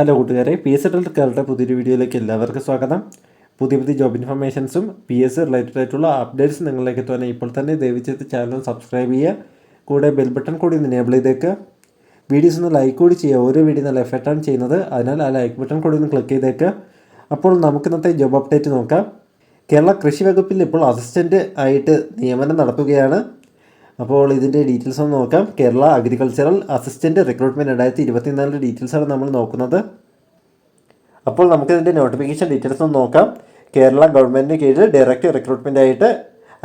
Hello കൂട്ടുകാരെ, P S കേരളയുടെ പുതിയൊരു വീഡിയോയിലേക്ക് എല്ലാവർക്കും സ്വാഗതം. പുതിയ പുതിയ ജോബ് ഇൻഫർമേഷൻസും പി എസ് റിലേറ്റഡ് ആയിട്ടുള്ള അപ്ഡേറ്റ്സ് നിങ്ങളിലേക്ക് എത്തുവാൻ ഇപ്പോൾ തന്നെ ദയവിച്ച് ചാനൽ സബ്സ്ക്രൈബ് ചെയ്യുക. കൂടെ ബെൽ ബട്ടൺ കൂടി ഒന്ന് എനേബിൾ ചെയ്തേക്കുക. വീഡിയോസ് ഒന്ന് ലൈക്ക് കൂടി ചെയ്യുക. ഓരോ വീഡിയോ നല്ല എഫർട്ടാണ് ചെയ്യുന്നത്, അതിനാൽ ആ ലൈക്ക് ബട്ടൺ കൂടി ഒന്ന് ക്ലിക്ക് ചെയ്തേക്കുക. അപ്പോൾ നമുക്ക് ഇന്നത്തെ ജോബ് അപ്ഡേറ്റ് നോക്കാം. കേരള കൃഷി വകുപ്പിൽ ഇപ്പോൾ അസിസ്റ്റൻ്റ് ആയിട്ട് നിയമനം നടത്തുകയാണ്. അപ്പോൾ ഇതിൻ്റെ ഡീറ്റെയിൽസ് ഒന്ന് നോക്കാം. കേരള അഗ്രികൾച്ചറൽ അസിസ്റ്റൻറ്റ് റിക്രൂട്ട്മെൻറ്റ് 2024 ഡീറ്റെയിൽസാണ് നമ്മൾ നോക്കുന്നത്. അപ്പോൾ നമുക്കിതിൻ്റെ നോട്ടിഫിക്കേഷൻ ഡീറ്റെയിൽസ് ഒന്ന് നോക്കാം. കേരള ഗവൺമെൻറ്റിന് കീഴിൽ ഡയറക്റ്റ് റിക്രൂട്ട്മെൻ്റ് ആയിട്ട്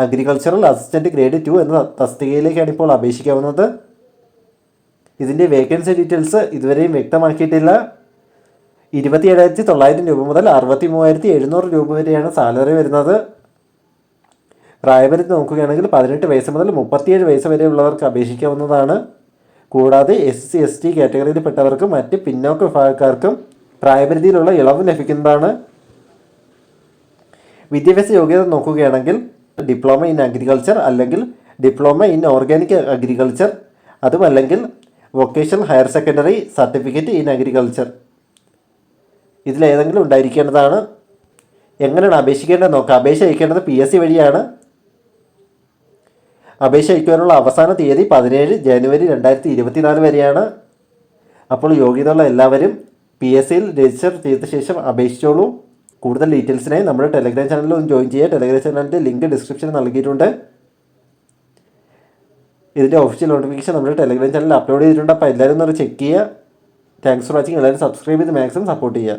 അഗ്രികൾച്ചറൽ അസിസ്റ്റൻറ്റ് ഗ്രേഡ് 2 എന്ന തസ്തികയിലേക്കാണ് ഇപ്പോൾ അപേക്ഷിക്കാവുന്നത്. ഇതിൻ്റെ വേക്കൻസി ഡീറ്റെയിൽസ് ഇതുവരെയും വ്യക്തമാക്കിയിട്ടില്ല. 27,900 രൂപ മുതൽ 63,700 രൂപ വരെയാണ് സാലറി വരുന്നത്. പ്രായപരിധി നോക്കുകയാണെങ്കിൽ 18 വയസ്സ് മുതൽ 37 വയസ്സ് വരെയുള്ളവർക്ക് അപേക്ഷിക്കാവുന്നതാണ്. കൂടാതെ SC ST കാറ്റഗറിയിൽപ്പെട്ടവർക്കും മറ്റ് പിന്നോക്ക വിഭാഗക്കാർക്കും പ്രായപരിധിയിലുള്ള ഇളവ് ലഭിക്കുന്നതാണ്. വിദ്യാഭ്യാസ യോഗ്യത നോക്കുകയാണെങ്കിൽ ഡിപ്ലോമ ഇൻ അഗ്രികൾച്ചർ അല്ലെങ്കിൽ ഡിപ്ലോമ ഇൻ ഓർഗാനിക് അഗ്രികൾച്ചർ, അതുമല്ലെങ്കിൽ vocational higher secondary certificate in agriculture, ഇതിലേതെങ്കിലും ഉണ്ടായിരിക്കേണ്ടതാണ്. എങ്ങനെയാണ് അപേക്ഷിക്കേണ്ടത് നോക്കാം. അപേക്ഷ അയക്കേണ്ടത് PSC വഴിയാണ്. അപേക്ഷ അയക്കുവാനുള്ള അവസാന തീയതി 17 ജനുവരി 2024 വരെയാണ്. അപ്പോൾ യോഗ്യതയുള്ള എല്ലാവരും PSCയിൽ രജിസ്റ്റർ ചെയ്ത ശേഷം അപേക്ഷിച്ചോളൂ. കൂടുതൽ ഡീറ്റെയിൽസിനായി നമ്മുടെ ടെലഗ്രാം ചാനലിൽ ഒന്ന് ജോയിൻ ചെയ്യുക. ടെലഗ്രാം ചാനലിൻ്റെ ലിങ്ക് ഡിസ്ക്രിപ്ഷനിൽ നൽകിയിട്ടുണ്ട്. ഇതിൻ്റെ ഒഫീഷ്യൽ നോട്ടിഫിക്കേഷൻ നമ്മുടെ ടെലഗ്രാം ചാനലിൽ അപ്ലോഡ് ചെയ്തിട്ടുണ്ട്. അപ്പോൾ എല്ലാവരും ഒന്ന് ചെക്ക് ചെയ്യുക. Thanks for watching. എല്ലാവരും സബ്സ്ക്രൈബ് ചെയ്ത് മാക്സിമം സപ്പോർട്ട് ചെയ്യുക.